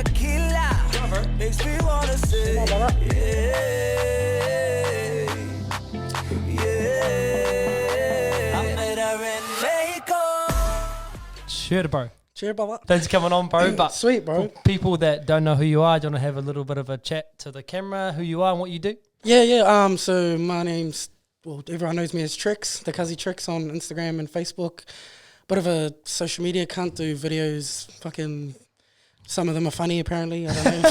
tequila makes me wanna say, I met her in Mexico. Sure, bro. Cheers, brother. Thanks for coming on, bro. But Sweet, bro. for people that don't know who you are, do you want to have a little bit of a chat to the camera, who you are and what you do? Yeah. So my name's, well, everyone knows me as Trexx, the Cuzzy Trexx on Instagram and Facebook. Bit of a social media cunt, do videos, fucking, some of them are funny apparently, I don't know.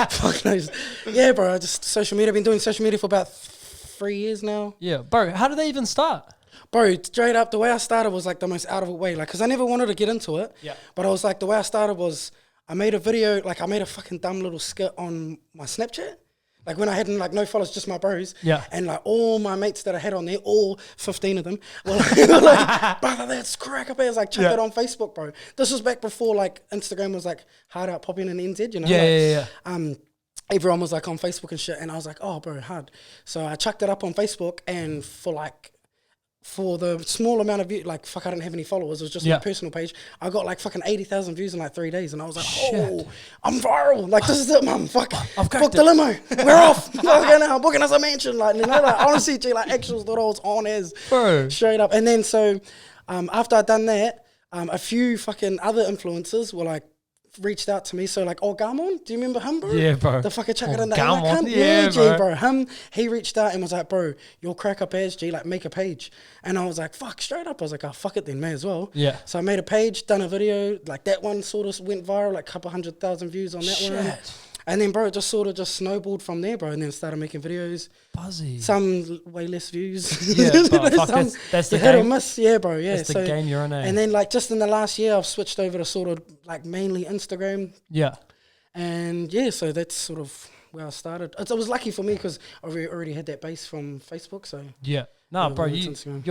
Fuck knows. Yeah, bro, just social media. I've been doing social media for about 3 years now. Yeah, bro, how did they even start? Bro, straight up, the way I started was like the most out of it way. Like, because I never wanted to get into it. Yeah. But I was like, the way I started was, I made a video, like I made a fucking dumb little skit on my Snapchat. Like when I had like no followers, just my bros. Yeah. And like all my mates that I had on there, all 15 of them, were like, brother, that's crack up. I was like, chuck it on Facebook, bro. This was back before like Instagram was like hard out popping in NZ, you know? Yeah. Everyone was like on Facebook and shit. And I was like, oh, bro, hard. So I chucked it up on Facebook, and for the small amount of views, like, fuck, I didn't have any followers. It was just my personal page. I got like fucking 80,000 views in like 3 days. And I was like, oh, I'm viral. Like, this is it, mum. Fuck, book the limo. We're off. Fucking now, booking us a mansion. Like, you know, like, honestly, G, like, actuals thought I was on as straight up. And then so after I'd done that, a few fucking other influencers were like, reached out to me. So like, oh, Gamon, do you remember him, bro? Yeah, bro. The fucker chuck it in the Gamon, yeah, G, bro. bro. Him, he reached out and was like, bro, you'll crack up as G, like make a page. And I was like, fuck, straight up. I was like, oh, fuck it then, may as well. Yeah. So I made a page, done a video, like that one sort of went viral, like a couple 100,000 views on that one. And then, bro, it just sort of just snowballed from there, bro. And then started making videos. Buzzy. Some way less views. Yeah, but fuck, that's the hit game. or miss. Yeah, bro, yeah. That's the game you're in, eh? And then, like, just in the last year, I've switched over to sort of, like, mainly Instagram. Yeah. And, yeah, so that's sort of where I started. It was lucky for me because I already had that base from Facebook, so... Yeah. No, bro, Instagram.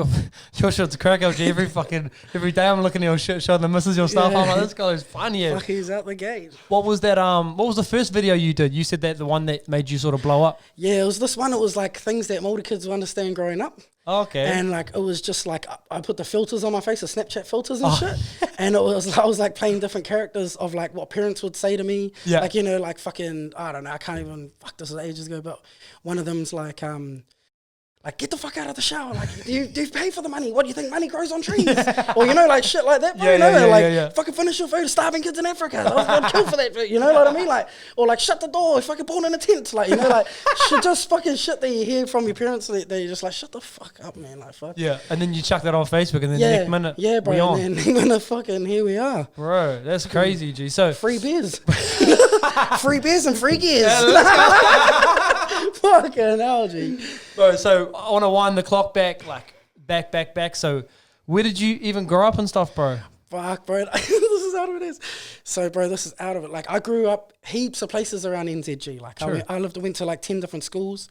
your shit's crack up, G. Every day I'm looking at your shit, showing the missus your stuff. I'm like, this guy's funny. Fuck, he's out the gate. What was that? What was the first video you did? You said that the one that made you sort of blow up. Yeah, it was this one. It was like things that Māori kids will understand growing up. Okay. And like it was just like I put the filters on my face, the Snapchat filters and shit. And I was like playing different characters of like what parents would say to me. Yeah. Like, you know, like fucking, I don't know, I can't even, fuck, this is ages ago, but one of them's like get the fuck out of the shower. Like, do you pay for the money? What do you think money grows on trees? Or, you know, like shit like that, bro. Fucking finish your food, starving kids in Africa. I'd kill for that, you know what I mean? Like, or like shut the door, fucking born in a tent. Like, you know, like just fucking shit that you hear from your parents that you're just like, shut the fuck up, man. Like, fuck. Yeah, and then you chuck that on Facebook and then next minute, yeah, bro. we on. And then next minute, fucking here we are. Bro, that's crazy, G. So free beers. Free beers and free gears. Fucking hell, G. Bro, so I want to wind the clock back, like back. So where did you even grow up and stuff, bro? Fuck, bro. This is out of it. So, bro, this is out of it. Like, I grew up heaps of places around NZG. Like, I went to like 10 different schools.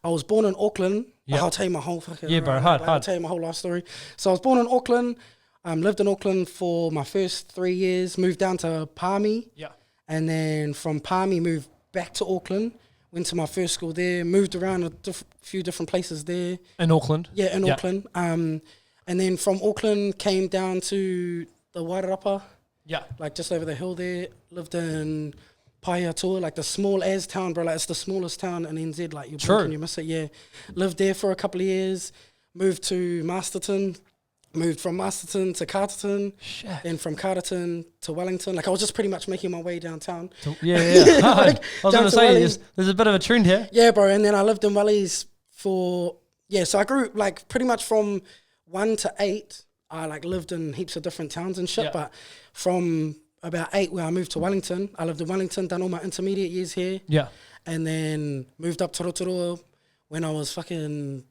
I was born in Auckland. Yep. I'll tell you my whole fucking... Yeah, bro, hard. I'll tell you my whole life story. So I was born in Auckland. Lived in Auckland for my first 3 years. Moved down to Palmy. Yeah. And then from Palmy, moved back to Auckland. Went to my first school there. Moved around a few different places there. In Auckland? Yeah, in Auckland. And then from Auckland, came down to the Wairarapa. Yeah. Like just over the hill there. Lived in Paiatua, like the small as town, bro. Like it's the smallest town in NZ. Like you blink and you miss it. Yeah. Lived there for a couple of years. Moved to Masterton. Moved from Masterton to Carterton. Shit. Then from Carterton to Wellington. Like I was just pretty much making my way downtown. Yeah. Like, I was going to say, there's a bit of a trend here. Yeah, bro. And then I lived in Wellies for, so I grew like pretty much from 1 to 8. I like lived in heaps of different towns and shit. But from about 8 where I moved to Wellington, I lived in Wellington, done all my intermediate years here. Yeah. And then moved up to Rotorua when I was fucking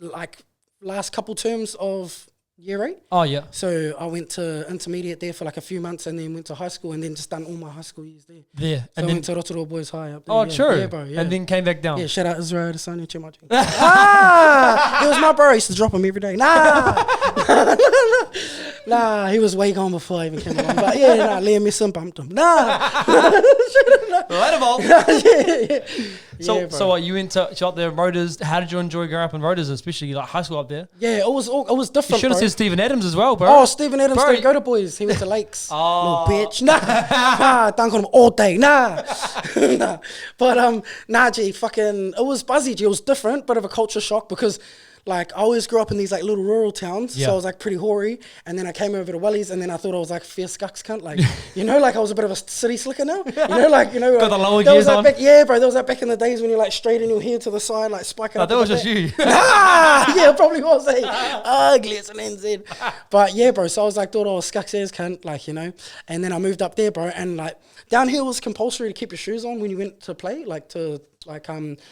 like last couple terms of year 8. Oh, yeah. So I went to intermediate there for like a few months and then went to high school and then just done all my high school years there. Yeah. So and I then went to Rotorua Boys High up there. Oh, true. Yeah, bro. Yeah. And then came back down. Yeah, shout out Israel Adesanya, Chimachi. It was my bro. I used to drop him every day. Nah. Nah, he was way gone before I even came along. But yeah, nah, Liam Mason bumped him. Nah. So what, you went to up there in Rotors. How did you enjoy growing up in Rotors, especially like high school up there? Yeah, it was different. You should have said Stephen Adams as well, bro. Oh, Stephen Adams Bro. didn't go to boys. He went to Lakes. Oh. Little bitch. Nah, dunk on him all day. Nah. Nah. But nah, G, fucking, it was buzzy, G. It was different, bit of a culture shock because like I always grew up in these like little rural towns, so I was like pretty hoary, and then I came over to Wellies, and then I thought I was like fierce scucks cunt, like you know, like I was a bit of a city slicker now, you know, like you know, got the lower that gears was like on. back, yeah, bro, that was like back in the days when you like straighten your hair to the side, like spike it up. That a was bit just you. Yeah, it probably was. Ugly as an NZ. But yeah, bro. So I was like, thought I was scucks ass cunt, like you know. And then I moved up there, bro. And like down here was compulsory to keep your shoes on when you went to play, like to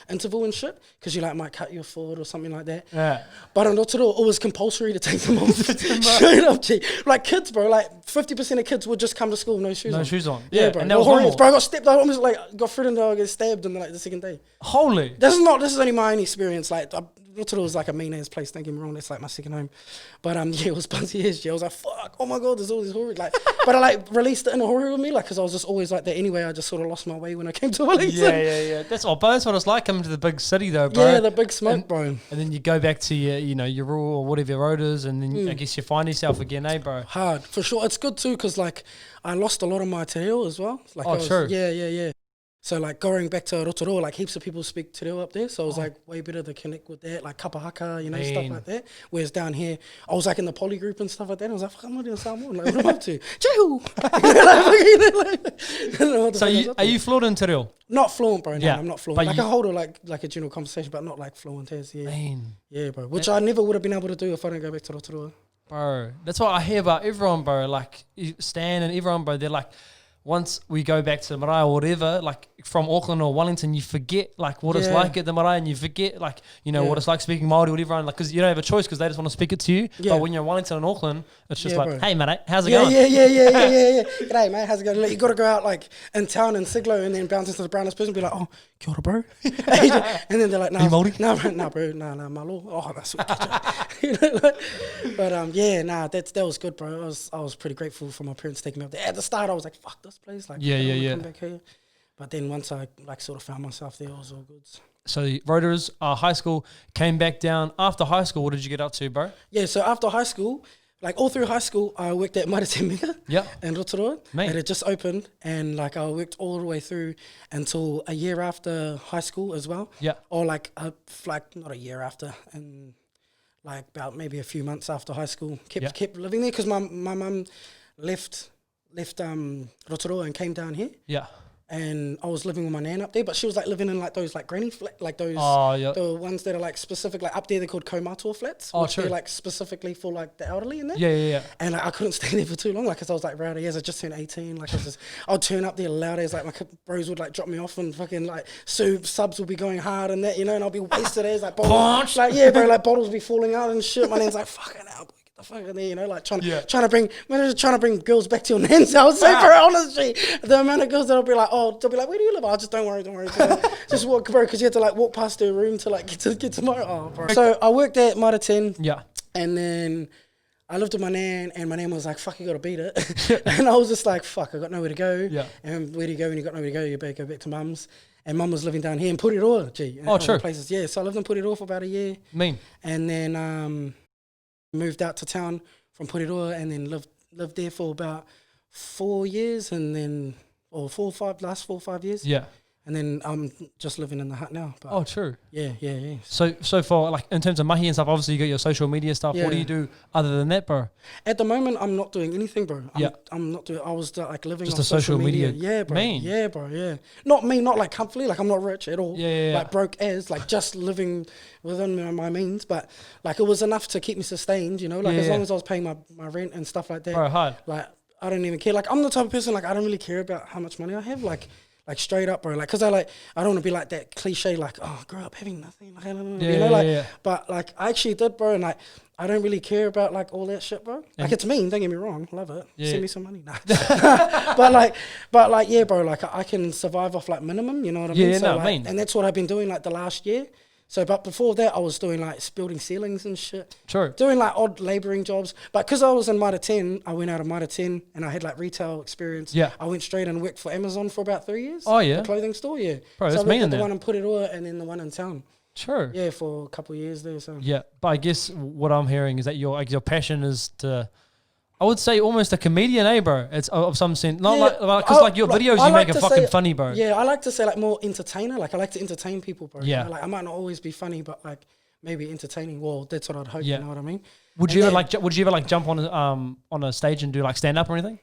interval and shit, because you like might cut your foot or something like that. Yeah. But not at all. It was compulsory to take them off. Straight up, G. Like kids, bro. Like 50% of kids would just come to school with no shoes on. No shoes on. Yeah, bro. And that was normal. Bro, I got stepped. I almost like got through and get stabbed in like the second day. Holy. This is only my own experience. Like, Rotorua was like a mean ass place. Don't get me wrong. It's like my second home. But yeah, it was buzzy as. I was like, fuck. Oh my god, there's all this horror. Like, but I like released it in a horror with me, like, because I was just always like that anyway. I just sort of lost my way when I came to Wellington. Yeah. That's what it's like coming to the big city though, bro. Yeah, the big smoke, bro. And then you go back to your rural or whatever your road is, and then I guess you find yourself again, bro. Hard for sure. It's good too, because like I lost a lot of my te reo as well. Like, true. Yeah. So like going back to Rotorua, like heaps of people speak te reo up there, so it was like way better to connect with that, like kapahaka, you know, stuff like that. Whereas down here, I was like in the poly group and stuff like that, and I was like, fuck, I'm not doing Samoan, like what am I up to? Jehu! So are you fluent in te reo? Not fluent, bro. No, Yeah, I'm not fluent. but Like you- I hold like a general conversation, but not like fluent as, yeah. Man, Yeah, bro. Which I never would have been able to do if I didn't go back to Rotorua. bro, that's what I hear about everyone, bro. Like Stan and everyone, bro. They're like, once we go back to the marae or whatever, like from Auckland or Wellington, you forget like what it's like at the marae, and you forget like what it's like speaking Māori with everyone, like because you don't have a choice because they just want to speak it to you. Yeah. But when you're in Wellington and Auckland, it's just like, bro. hey mate, how's it Yeah. going? G'day, mate. How's it going? Like, you got to go out like in town in Siglo and then bounce into the brownest person and be like, oh, kia ora, bro. And then they're like, Are you Māori? no, bro, no, malo. Oh, that's sweet. You know, like, but that was good, bro. I was pretty grateful for my parents taking me up there. At the start, I was like, fuck this place. Like, I don't wanna come back here. But then once I like sort of found myself there, it was all good. So Rotors, high school, came back down. After high school, what did you get up to, bro? Yeah, so after high school, like all through high school, I worked at Marite Mega in Rotorua. Mate. It had just opened, and like I worked all the way through until a year after high school as well. Yeah. Or like not a year after, and like about maybe a few months after high school, kept living there because my mum left Rotorua and came down here. Yeah. And I was living with my nan up there, but she was like living in like those like granny like those the ones that are like specific, like up there they're called kaumātua flats, which they're like specifically for like the elderly in there. Yeah. And like I couldn't stay there for too long, like because I was like rowdy as I just turned 18, like I'd turn up there loud as like my bros would like drop me off and fucking like subs would be going hard and that, you know, and I'll be wasted as like bottles, like like bottles would be falling out and shit. My nan's like fucking hell. The fuck in there, you know, like trying to bring girls back to your nan's house. So for honestly, the amount of girls that'll be like, they'll be like, where do you live? Oh, just don't worry. Just walk, bro, because you have to like walk past their room to like get to my. Oh, bro. So I worked at Marite. Yeah. And then I lived with my nan, and my nan was like, fuck, you gotta beat it. And I was just like, fuck, I got nowhere to go. Yeah. And where do you go when you got nowhere to go? You better go back to mum's. And mum was living down here in Puriroa, true. Places. Yeah, so I lived in Puriroa for about a year. Mean. And then moved out to town from Puriroa and then lived there for about 4 years and then, or 4 or 5 years. Yeah. And then I'm just living in the hut now. But True. Yeah. So for like in terms of mahi and stuff, obviously you got your social media stuff. Yeah. What do you do other than that, bro? At the moment, I'm not doing anything, bro. I'm not doing. I was like living just off a social media. Yeah, bro. Mean. Yeah, bro. Yeah. Not me. Not like comfortably. Like I'm not rich at all. Yeah. Like broke as. Like just living within my means. But like it was enough to keep me sustained. You know. Like as long as I was paying my rent and stuff like that. Bro, hard. Like I don't even care. Like I'm the type of person. Like I don't really care about how much money I have. Like straight up, bro. Like, cause I don't want to be like that cliche, like, oh, grew up having nothing. Like, I don't know, you know, like, but like, I actually did, bro. And like, I don't really care about like all that shit, bro. Like, it's mean. Don't get me wrong. Love it. Yeah. Send me some money. Nah. but like, yeah, bro. Like, I can survive off like minimum. You know what I mean? Yeah, so, no, like, mean. and that's what I've been doing like the last year. So, but before that, I was doing like building ceilings and shit. True. Doing like odd labouring jobs. But because I was in Mitre 10, I went out of Mitre 10 and I had like retail experience. Yeah. I went straight and worked for Amazon for about 3 years. Oh, yeah? A clothing store, yeah. Bro, so that's I me worked in at the there. one in Purirua and then the one in town. True. Yeah, for a couple of years there. So Yeah, but I guess what I'm hearing is that your passion is to, I would say, almost a comedian, eh, bro? It's of some sense, not because like your videos you make are fucking funny, bro. Yeah, I like to say like more entertainer. Like I like to entertain people, bro. Yeah. You know? Like I might not always be funny, but like maybe entertaining. Well, that's what I'd hope. Yeah. You know what I mean? Would you ever jump on a stage and do like stand up or anything?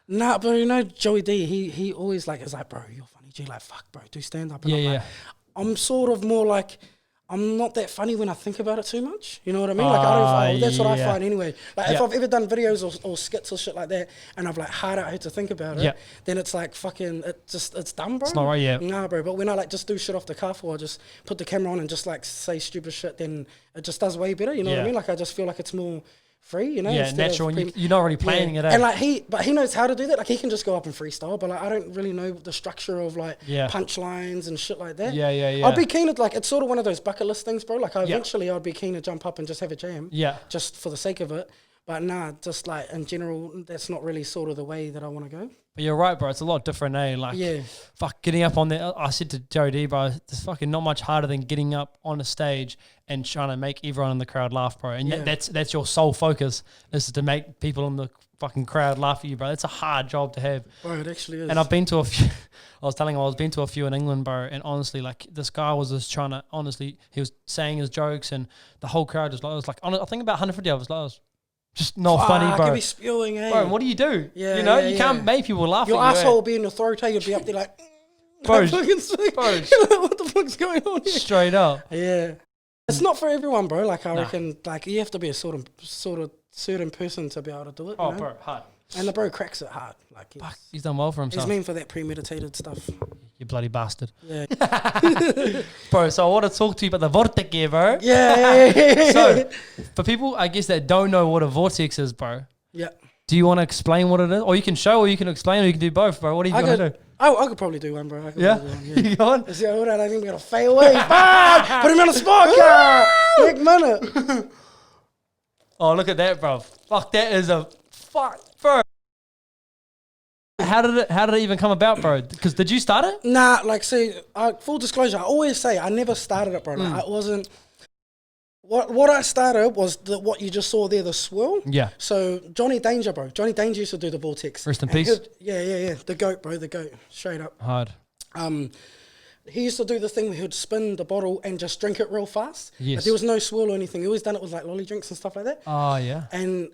Nah, but you know Joey D. He always like is like, bro, you're funny. G, like fuck, bro, do stand up. And I'm like, I'm sort of more like. I'm not that funny when I think about it too much. You know what I mean? Like that's what I find anyway. Like if I've ever done videos or skits or shit like that, and I've like hard out had to think about it, then it's like fucking it's dumb, bro. It's not right, yeah. Nah, bro. But when I like just do shit off the cuff or I just put the camera on and just like say stupid shit, then it just does way better. You know what I mean? Like I just feel like it's more free, you know? Yeah, natural. And you're not really planning it out. And like he knows how to do that. Like he can just go up and freestyle, but like I don't really know the structure of like punchlines and shit like that. Yeah. I'd be keen to like, it's sort of one of those bucket list things, bro. Like eventually I'd be keen to jump up and just have a jam. Yeah. Just for the sake of it. But nah, just like in general, that's not really sort of the way that I want to go. But you're right, bro. It's a lot different, eh? Like, fuck, getting up on there. I said to Joe D, bro, it's fucking not much harder than getting up on a stage and trying to make everyone in the crowd laugh, bro. And that's your sole focus, is to make people in the fucking crowd laugh at you, bro. It's a hard job to have. Bro, it actually is. And I've been to a few. I was telling him I've been to a few in England, bro. And honestly, like this guy was just trying to. Honestly, he was saying his jokes, and the whole crowd just was like. I think about 150 of us. Like, just not funny, bro. I could be spewing, eh? Bro, what do? Yeah, you know, you can't make people laugh. Your at you, asshole will be in your throat, you'd be up there like, bro, bro, what the fuck's going on here? Straight up. Yeah. It's not for everyone, bro. Like I reckon, like you have to be a sort of certain person to be able to do it. Oh, you know? bro, hard. And the bro cracks it hard. Like he's done well for himself. He's mean for that premeditated stuff. You bloody bastard. Yeah. Bro, so I want to talk to you about the Vortex here, bro. Yeah. So, for people, I guess, that don't know what a Vortex is, bro. Yeah. Do you want to explain what it is? Or you can show, or you can explain, or you can do both, bro. What are you going to do? I could probably do one, bro. I could yeah? Do one, yeah. You going? Hold on, I think we're going to fail away. Put him on the spot, Nick minute. Oh, look at that, bro. Fuck, that is a... Fuck, bro. How did it even come about, bro? Because did you start it? Nah, like, see, full disclosure, I always say I never started it, bro. Like, I wasn't... What I started was what you just saw there, the swirl. Yeah. So Johnny Danger, bro. Johnny Danger used to do the Vortex. Rest in peace. Yeah. The goat, bro. The goat. Straight up. Hard. He used to do the thing where he would spin the bottle and just drink it real fast. Yes. But there was no swirl or anything. He always done it with like lolly drinks and stuff like that. Oh, yeah. And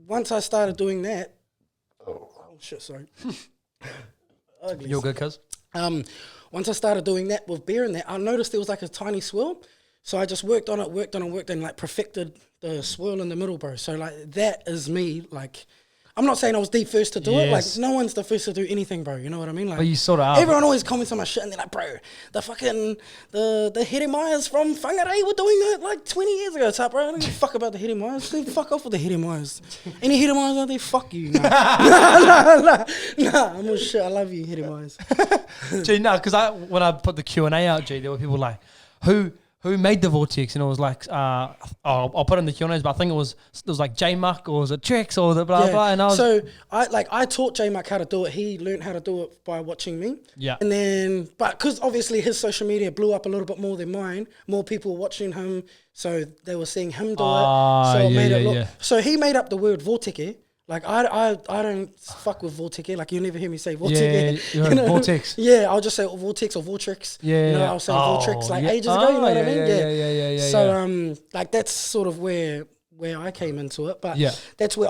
once I started doing that... Oh shit, sorry. Ugly. You're good, cuz? Once I started doing that with beer in that, I noticed there was like a tiny swirl. So I just worked on it and like perfected the swirl in the middle, bro. So like that is me. Like I'm not saying I was the first to do it. Like no one's the first to do anything, bro. You know what I mean? Like but you sort of are. Everyone always comments on my shit and they're like, bro, the fucking the Hedy Myers from Whangarei were doing that like 20 years ago. It's like, bro, I don't give a fuck about the Hedy Myers. Fuck off with the Hedy Myers. Any Hedy Myers out there, fuck you. Nah, I'm all shit. I love you, Hedy Myers. Gee, no, because when I put the Q&A out, G, there were people like, who made the Vortex? And it was like, I'll put in the Q&As, but I think it was like J-Muck or was it Trexx or the blah, blah. And I taught J-Muck how to do it. He learned how to do it by watching me. Yeah. And then, but because obviously his social media blew up a little bit more than mine, more people were watching him, so they were seeing him do it. So it made it look. So he made up the word Vortex. Like I don't fuck with Vortex. Like you'll never hear me say Vortex. Yeah, you know? Vortex. Yeah, I'll just say Vortex or Vortex. Yeah, you know, I'll say Vortex like ages ago. You know what I mean? Yeah. So like that's sort of where I came into it, but that's where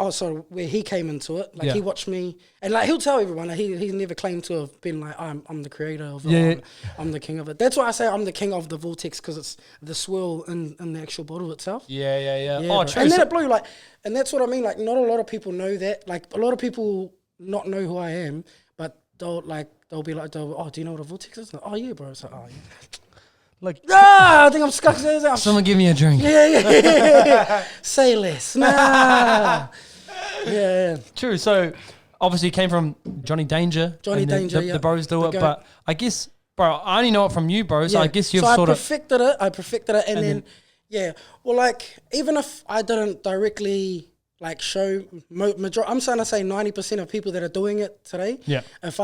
where he came into it. Like he watched me, and like he'll tell everyone like, he's never claimed to have been like I'm the creator of it. I'm the king of it. That's why I say I'm the king of the Vortex, because it's the swirl in the actual bottle itself. Yeah. Oh, true. And then it blew like, and that's what I mean. Like not a lot of people know that. Like a lot of people not know who I am, but they'll be like, oh, do you know what a Vortex is? Like, oh yeah, bro. It's like, oh yeah. Like, I think I'm stuck there. Someone give me a drink. Yeah. Say less. Nah. Yeah. True. So, obviously, it came from Johnny Danger. The bros do it. But I guess, Bro, I only know it from you, bro. So I guess you've so sort of... I perfected it, and then yeah. Well, like, even if I didn't directly like show, I'm starting to say 90% of people that are doing it today. Yeah. If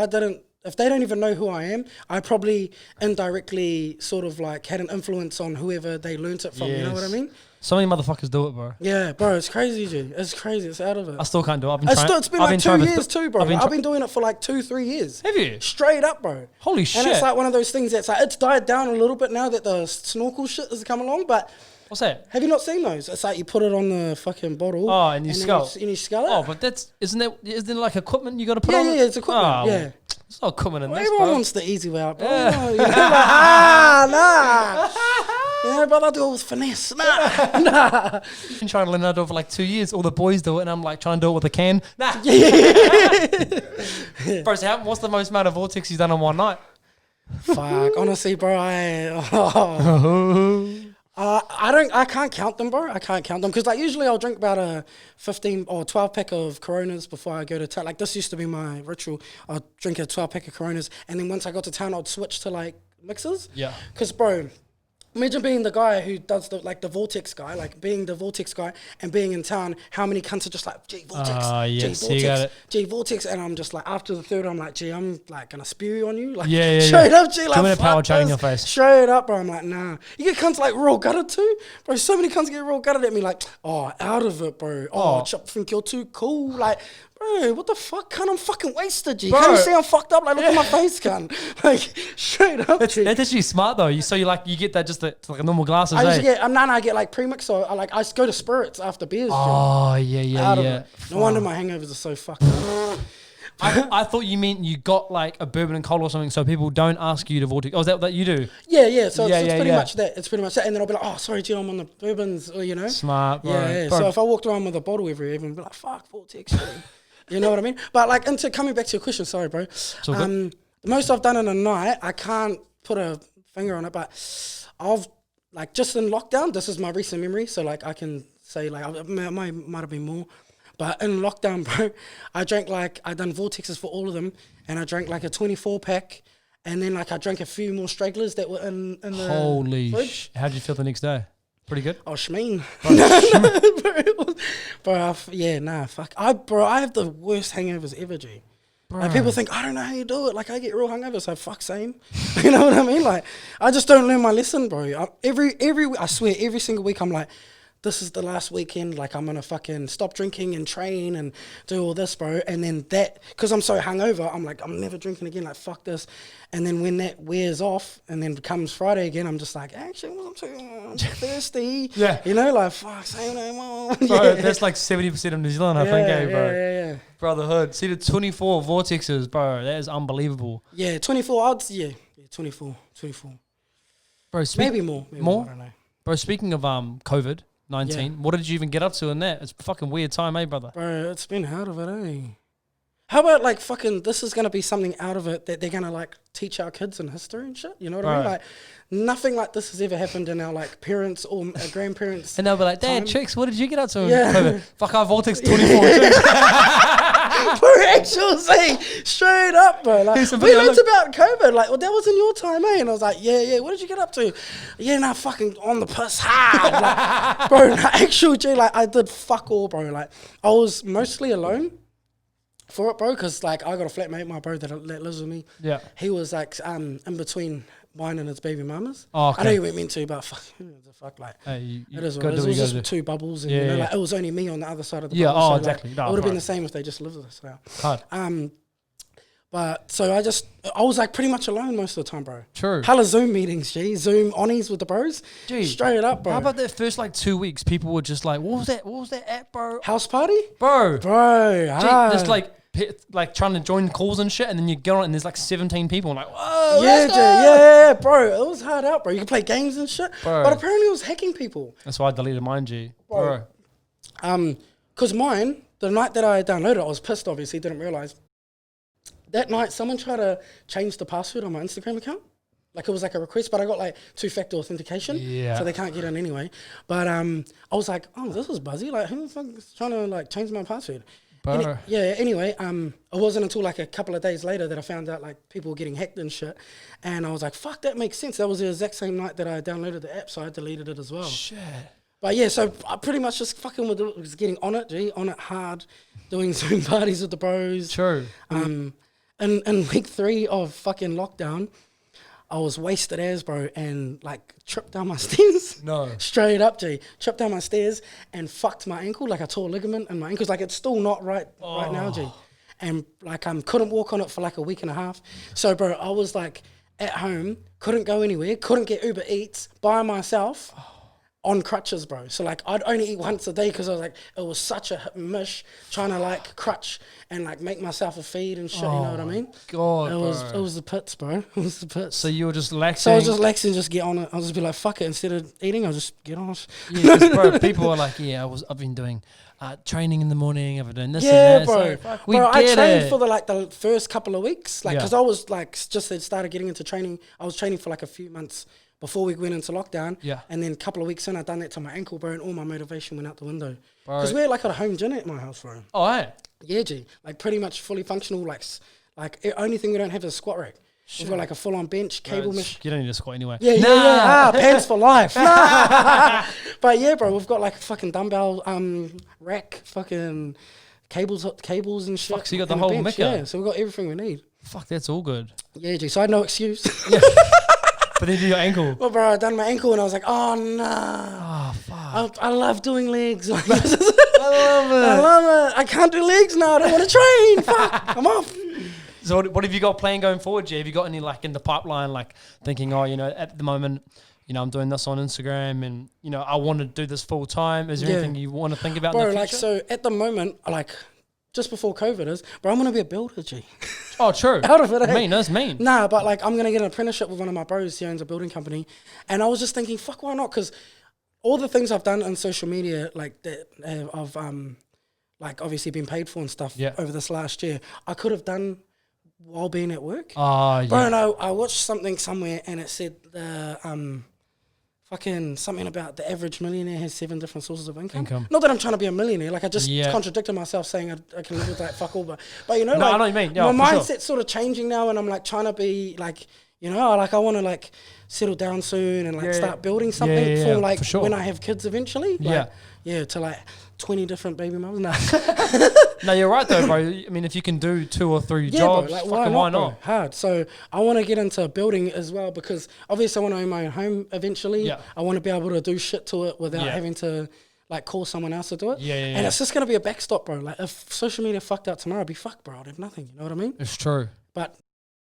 they don't even know who I am, I probably indirectly sort of like had an influence on whoever they learnt it from. You know what I mean? So many motherfuckers do it, bro. Yeah, bro, it's crazy, G. It's crazy. It's out of it. I still can't do it. It's been like 2 years too, bro. I've been doing it for like 2-3 years. Have you? Straight up, bro. Holy shit. And it's like one of those things that's like, it's died down a little bit now that the snorkel shit has come along, but... What's that? Have you not seen those? It's like you put it on the fucking bottle. Oh, and you scull. And you scull it. Oh, but isn't there like equipment you got to put on? Yeah, it's equipment. Oh, yeah. It's not equipment in this, Everyone bro. wants the easy way out, bro. Yeah. You know, like, nah. Yeah, but I do it with finesse. Nah. I've been trying to learn how to do it for like 2 years. All the boys do it, and I'm like trying to do it with a can. Nah. Bro, so what's the most amount of Vortex you've done in one night? Fuck. Honestly, bro, I can't count them, bro. I can't count them because like usually I'll drink about a 15 or 12 pack of Coronas before I go to town. Like this used to be my ritual. I'd drink a 12 pack of Coronas, and then once I got to town, I'd switch to like mixers. Yeah. Because, bro, imagine being the guy who does the Vortex guy, like being the Vortex guy and being in town, how many cunts are just like, gee, Vortex, gee, Vortex, and I'm just like, after the third, I'm like, gee, I'm like gonna spew on you, like, straight up, gee, like, a power chain in your face. Straight up, bro, I'm like, nah. You get cunts like real gutted too, bro, so many cunts get real gutted at me, like, oh, out of it, bro, Chop think you're too cool, like, bro, what the fuck, cunt? I'm fucking wasted, G. Can't you see I'm fucked up? Like, look at my face, cunt. Like, straight up, That's G. actually smart, though. You get that just like a normal glasses, I usually get, I get like premix, so I go to spirits after beers. Oh, yeah. No wonder my hangovers are so fucked up. I thought you meant you got like a bourbon and cola or something so people don't ask you to Vortex. Oh, is that you do? Yeah. So it's pretty much that. It's pretty much that. And then I'll be like, oh, sorry, G, I'm on the bourbons, or, you know. Smart, bro. Yeah. Bro. So if I walked around with a bottle every evening, I'd be like, fuck, Vortex. You know what I mean? But like, coming back to your question, sorry, bro. The most I've done in a night, I can't put a finger on it, but I've like just in lockdown. This is my recent memory, so like I can say like it might have been more, but in lockdown, bro, I drank like I done Vortexes for all of them, and I drank like a 24 pack, and then like I drank a few more stragglers that were in the Holy fridge. How'd you feel the next day? Pretty good. Oh, shmeen. Fuck. I have the worst hangovers ever, G. Bro. Like, people think, I don't know how you do it. Like, I get real hungover, so fuck, same. You know what I mean? Like, I just don't learn my lesson, bro. I swear, every single week, I'm like, this is the last weekend. Like, I'm going to fucking stop drinking and train and do all this, bro. And then because I'm so hungover, I'm like, I'm never drinking again. Like, fuck this. And then when that wears off and then comes Friday again, I'm just like, actually, I'm too thirsty. Yeah. You know, like, fuck, say no more. Bro, that's like 70% of New Zealand, I think, bro. Yeah. Brotherhood. See the 24 Vortexes, bro. That is unbelievable. Yeah, 24 odds. Yeah, 24. Bro, Maybe more. More? I don't know. Bro, speaking of COVID-19, what did you even get up to in that? It's a fucking weird time, brother? Bro, it's been out of it, How about like fucking, this is going to be something out of it that they're going to like teach our kids in history and shit? You know what I mean? Like, nothing like this has ever happened in our like parents or grandparents. And they'll be like, Dad, Trexx, what did you get up to in Yeah. COVID? Fuck, I Vortex 24. For actual say, straight up, bro. Like, we learned about COVID. Like, well, that was in your time, And I was like, yeah. What did you get up to? Yeah, nah, fucking on the piss hard. Like, bro, nah, actual G, like, I did fuck all, bro. Like, I was mostly alone for it, bro, because like I got a flatmate, my bro that lives with me. Yeah. He was like in between mine and his baby mamas. Oh, okay. I know you weren't meant to, but fuck, like, Hey, it is what it is. It was just 2 bubbles, and you know, like, it was only me on the other side of the bubble. Oh, so, exactly. Like, No, it would have right. been the same if they just lived with us. So. Hard. But so I was like pretty much alone most of the time, bro. True. Hella Zoom meetings, G. Zoom onnies with the bros. Gee, straight up, bro. How about that first like 2 weeks? People were just like, what was that app, bro? House party? Bro. Just Just like trying to join calls and shit, and then you get on it and there's like 17 people. I'm like, whoa, yeah, yeah, bro. It was hard out, bro. You could play games and shit. Bro. But apparently it was hacking people. That's why I deleted mine, G. Bro. Because mine, the night that I downloaded it, I was pissed, obviously, didn't realise. That night, someone tried to change the password on my Instagram account. Like, it was like a request, but I got like 2-factor authentication. Yeah. So they can't get in anyway. But I was like, oh, this is buzzy. Like, who the fuck is trying to like change my password? Bro. Anyway, it wasn't until like a couple of days later that I found out like people were getting hacked and shit. And I was like, fuck, that makes sense. That was the exact same night that I downloaded the app, so I deleted it as well. Shit. But yeah, so I pretty much just fucking was getting on it hard, doing Zoom parties with the bros. True. In week 3 of fucking lockdown, I was wasted as, bro, and like tripped down my stairs. No. Straight up, G. Tripped down my stairs and fucked my ankle. Like I tore a ligament in my ankle. Like it's still not right now, G. And like couldn't walk on it for like a week and a half. So, bro, I was like at home, couldn't go anywhere, couldn't get Uber Eats by myself. On crutches, bro. So like I'd only eat once a day because I was like, it was such a mish trying to like crutch and like make myself a feed and shit. You know what I mean? God, it was the pits, bro. It was the pits. So you were just laxing. So I was just laxing, just get on it. I'll just be like, fuck it. Instead of eating, I'll just get on it. Yeah, 'cause, bro, people are like, I've been doing training in the morning. I've been doing this. Yeah, and that. bro. So, fuck, I trained for the first couple of weeks, like, Yeah. because I was like just had started getting into training. I was training for like a few months before we went into lockdown. Yeah. And then a couple of weeks in, I done that to my ankle, bro, and all my motivation went out the window. Bro. Because we're like at a home gym at my house, bro. Oh, hey. Yeah, G. Like pretty much fully functional. Like only thing we don't have is a squat rack. We've got like a full on bench, cable mesh. You don't need a squat anyway. Yeah. Pants for life. But yeah, bro, we've got like a fucking dumbbell rack, fucking cables and shit. Fuck, so you got the and a whole bench. mecca. Yeah, so we've got everything we need. Fuck, that's all good. Yeah, G. So I had no excuse. But then do your ankle. Well, bro, I done my ankle and I was like, oh no. Oh, fuck. I love doing legs. Like, I love it. I love it. I can't do legs now. I don't want to train. Fuck, I'm off. So what have you got planned going forward, Jay? Have you got any like in the pipeline, like thinking, at the moment, I'm doing this on Instagram and, I want to do this full time. Is there anything you want to think about in the future? Like, so at the moment, like, just before COVID is, bro, I'm going to be a builder, G. Oh, true. Out of it, eh? Mean, that's mean. Nah, but like, I'm going to get an apprenticeship with one of my bros. He owns a building company. And I was just thinking, fuck, why not? Because all the things I've done on social media, like, that I've, like, obviously been paid for and stuff over this last year, I could have done while being at work. Oh, yeah. Bro, and I watched something somewhere and it said fucking something about the average millionaire has 7 different sources of income. Not that I'm trying to be a millionaire. Like I just contradicted myself saying I can live with that fuck all. But I know what you mean. Yeah, my mindset's sort of changing now and I'm like trying to be like, like I want to like settle down soon and like start building something for like when I have kids eventually. Like, to like 20 different baby mothers. No. No, you're right though, bro. I mean, if you can do 2 or 3 jobs, bro, like, why not? Bro? Hard. So I want to get into building as well because obviously I want to own my own home eventually. Yeah. I want to be able to do shit to it without having to like call someone else to do it. And it's just going to be a backstop, bro. Like if social media fucked out tomorrow, I'd be fucked, bro. I'd have nothing. You know what I mean? It's true. But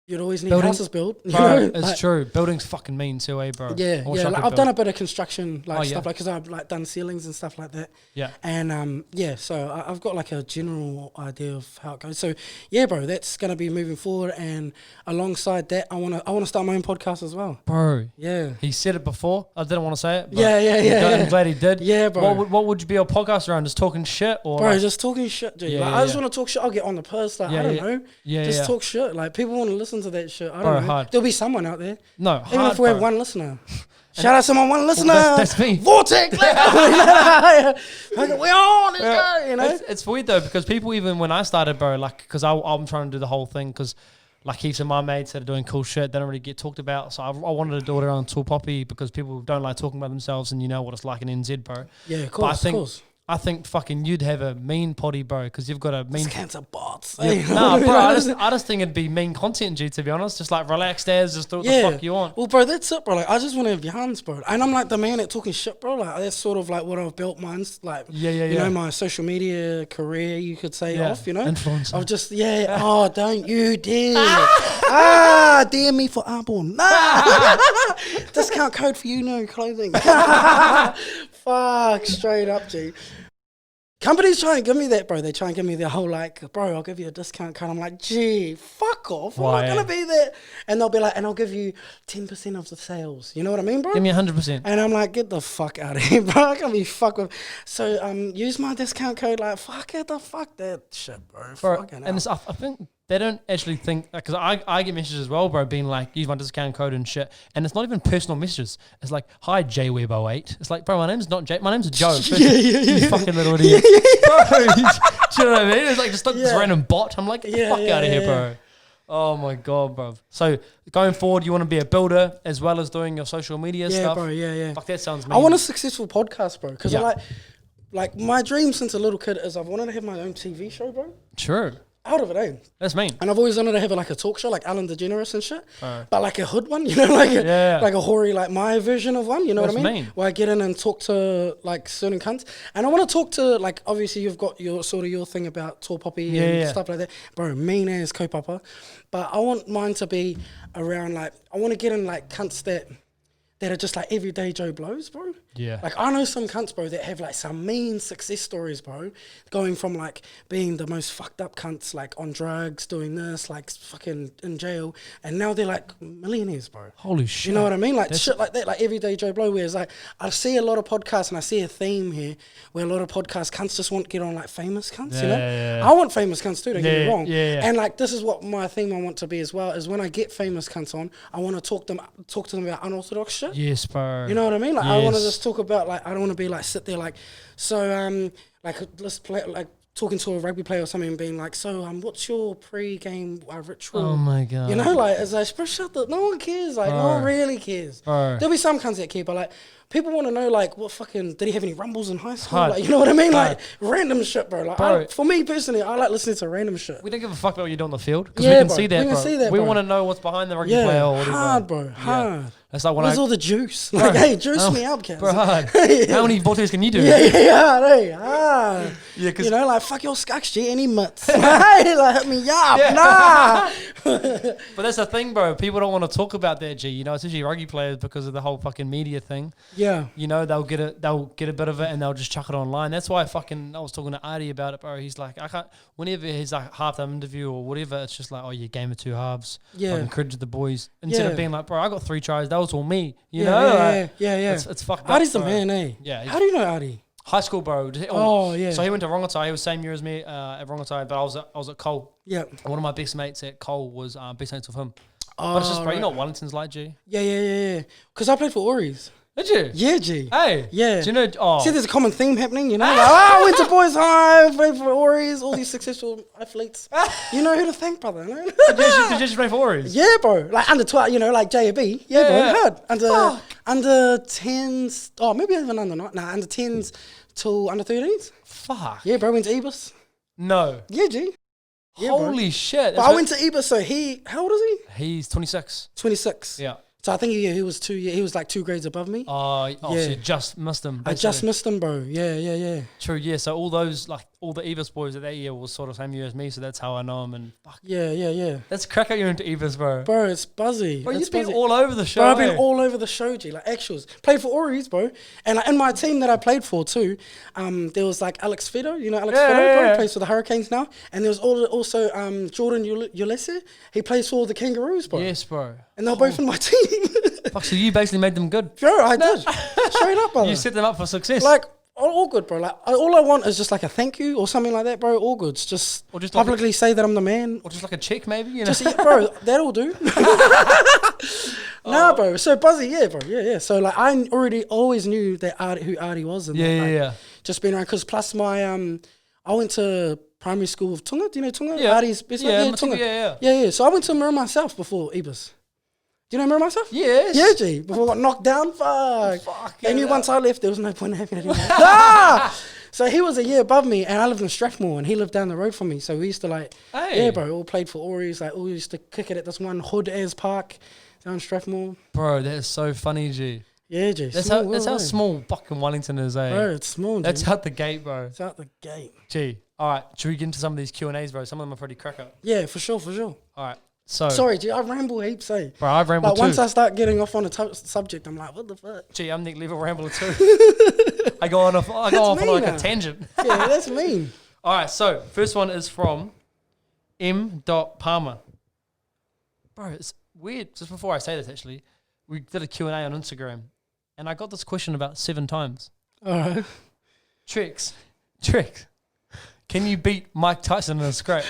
you'd always need houses built. Bro, it's true. Building's fucking mean too, bro? Yeah. Like, I've done a bit of construction, stuff like because I've like done ceilings and stuff like that. Yeah. And so I've got like a general idea of how it goes. So yeah, bro, that's gonna be moving forward. And alongside that, I wanna start my own podcast as well, bro. Yeah. He said it before. I didn't want to say it. But I'm glad he did. Yeah, bro. What would you be a podcast around? Just talking shit or? Bro, just talking shit, dude. I just want to talk shit. I'll get on the post. Like I don't know. Just talk shit. Like people want to listen to that shit. I don't know. Hard. There'll be someone out there. No, even if we have one listener. Shout out to my one listener. That's me. Vortex. We on. Let's go. It's weird though because people even when I started, bro, like because I'm trying to do the whole thing because like heaps of my mates that are doing cool shit, they don't really get talked about. So I wanted to do it around Tall Poppy because people don't like talking about themselves and you know what it's like in NZ, bro. Yeah, of course. I think fucking you'd have a mean potty, bro, because you've got a mean... cancer bots. No, bro, I just think it'd be mean content, G, to be honest. Just like relaxed as, just do what the fuck you want. Well, bro, that's it, bro. Like, I just want to have yarns, bro. And I'm like the man at talking shit, bro. Like, that's sort of like what I've built mine's, like, you know, my social media career, you could say off, you know? Influencer. I've just, oh, don't you dare. DM me for Arbon. Discount code for you, no clothing. Fuck, straight up, G. Companies try and give me that, bro. They try and give me the whole like, bro, I'll give you a discount code. I'm like, gee, fuck off. I'm not going to be there. And they'll be like, and I'll give you 10% of the sales. You know what I mean, bro? Give me 100%. And I'm like, get the fuck out of here, bro. I can't be fucked with. So use my discount code. Like, fuck it, fuck that shit, bro. And I think they don't actually think, because I get messages as well, bro, being like, use my discount code and shit. And it's not even personal messages. It's like, hi, JWeb08. It's like, bro, my name's not J, my name's Joe. You fucking little idiot. Bro, do you know what I mean? It's like just like this random bot. I'm like, get the fuck out of here, bro. Oh my God, bro. So going forward, you want to be a builder as well as doing your social media stuff? Bro, yeah. Fuck, that sounds I want a successful podcast, bro. Because I like my dream since a little kid is I've wanted to have my own TV show, bro. True. Out of it, eh? That's mean. And I've always wanted to have like a talk show, like Ellen DeGeneres and shit. But like a hood one, you know, like like a hoary, like my version of one, you know what I mean? Where I get in and talk to like certain cunts. And I want to talk to like, obviously you've got your sort of your thing about tall poppy and stuff like that. Bro, mean as kaupapa. But I want mine to be around like, I want to get in like cunts that are just like everyday Joe Blows, bro. Yeah. Like I know some cunts, bro, that have like some mean success stories, bro. Going from like being the most fucked up cunts, like on drugs, doing this, like fucking in jail. And now they're like millionaires, bro. Holy shit. You know what I mean? Like shit like that, like everyday Joe Blow, where it's like, I see a lot of podcasts and I see a theme here where a lot of podcast cunts just want to get on like famous cunts, you know? Yeah. I want famous cunts too, don't get me wrong. And like, this is what my theme I want to be as well, is when I get famous cunts on, I want to talk to them about unorthodox shit. Yes, bro. You know what I mean? Like I want to just talk about like, I don't want to be like sit there like, so like let's play like talking to a rugby player or something and being like, so what's your pre-game ritual? Oh my God. You know, like it's like, bro, shut the, no one cares, like no one really cares. There'll be some cunts that care, but like people want to know like what fucking, did he have any rumbles in high school? Like, you know what I mean? Like random shit, bro. Like for me personally, I like listening to random shit. We don't give a fuck about what you do on the field because we can see that, bro. We want to know what's behind the rugby player or whatever. Hard, bro. Hard. That's like when where's all the juice? Like, hey, juice me up, kids. Bro, hard. How many Vortex can you do? Yeah, you know, like, fuck your skux, G, any mitts. Hey, like, hit me up, nah. But that's the thing, bro. People don't want to talk about that, G. You know, especially rugby players because of the whole fucking media thing. Yeah. You know, they'll get a bit of it and they'll just chuck it online. That's why I was talking to Artie about it, bro. He's like, I can't, whenever he's like half-time interview or whatever, it's just like, oh, you game of two halves. Yeah. Fucking credit the boys. Instead of being like, bro, I got 3 tries. That was all me. You know? Yeah. It's fucked up. Artie's the man, eh? Yeah. How do you know Artie? High school, bro. Yeah. So he went to Rongotai. He was same year as me at Rongotai, but I was at Cole. Yeah. One of my best mates at Cole was best mates with him. But it's just, bro, you know what Wellington's like, G? Yeah. Because I played for Ori's. Did you? Yeah, G. Hey. Yeah. Do you know? Oh. See, there's a common theme happening, you know? Like, I went to Boys High, played for Ori's, all these successful athletes. You know who to thank, brother. No? Did you just play for Ori's? Yeah, bro. Like under 12, you know, like JAB. Yeah, bro. Hard. Under 10s. Oh, maybe even under 9. Nah, under 10s till under 13s. Fuck. Yeah, bro. Went to Ebus. No. Yeah, G. Yeah, holy shit. But I went to Ebus, so how old is he? He's 26. 26. Yeah. So I think he was like 2 grades above me. So you just missed him. Basically. I just missed him, bro. Yeah. True, yeah. So all those, like, all the Evis boys of that year was sort of same year as me, so that's how I know him. And fuck. Yeah. That's crack out you're into Evis, bro. Bro, it's buzzy. Bro, you've been all over the show. Bro, I've been all over the show, G. Like, actuals. Played for Ori's, bro. And like, in my team that I played for, too, there was, like, Alex Feddo. You know Alex Feddo, bro? He plays for the Hurricanes now. And there was also Jordan Ulisse. He plays for the Kangaroos, bro. Yes, bro. And they're both in my team. Fuck, so you basically made them good. Bro, I did. Straight up, brother. You set them up for success. Like, all good, bro. Like, all I want is just like a thank you or something like that, bro. All good. Just publicly say that I'm the man. Or just like a check, maybe, you know? Bro, that'll do. Nah, bro. So Buzzy, yeah, bro. Yeah. So, like, I always knew that who Artie was. And yeah. Just being around. Because plus my, I went to primary school with Tunga. Do you know Tunga? Yeah. Artie's best friend. Tunga. Yeah. So I went to Mirror myself before Ebus. Do you know Mirror myself? Yes. Yeah, G. Before I got knocked down, fuck. They knew once I left, there was no point in having it anymore. So he was a year above me, and I lived in Strathmore, and he lived down the road from me. So we used to yeah, bro, all played for Ori's. Like, all used to kick it at this one hood-as park down Strathmore. Bro, that is so funny, G. Yeah, G. That's how small fucking Wellington is, eh? Bro, it's small, G. That's out the gate, bro. It's out the gate. G. All right, should we get into some of these Q&As, bro? Some of them are pretty cracker. Yeah, for sure. All right. So sorry, G, I ramble heaps, eh? Bro, I've rambled too. Once I start getting off on a subject, I'm like, what the fuck? Gee, I'm Nick Level Rambler too. I go off on like a tangent. Yeah, that's mean. All right, so first one is from M. Palmer. Bro, it's weird. Just before I say this, actually, we did a Q&A on Instagram, and I got this question about 7 times. All right. Trexx, can you beat Mike Tyson in a scrap?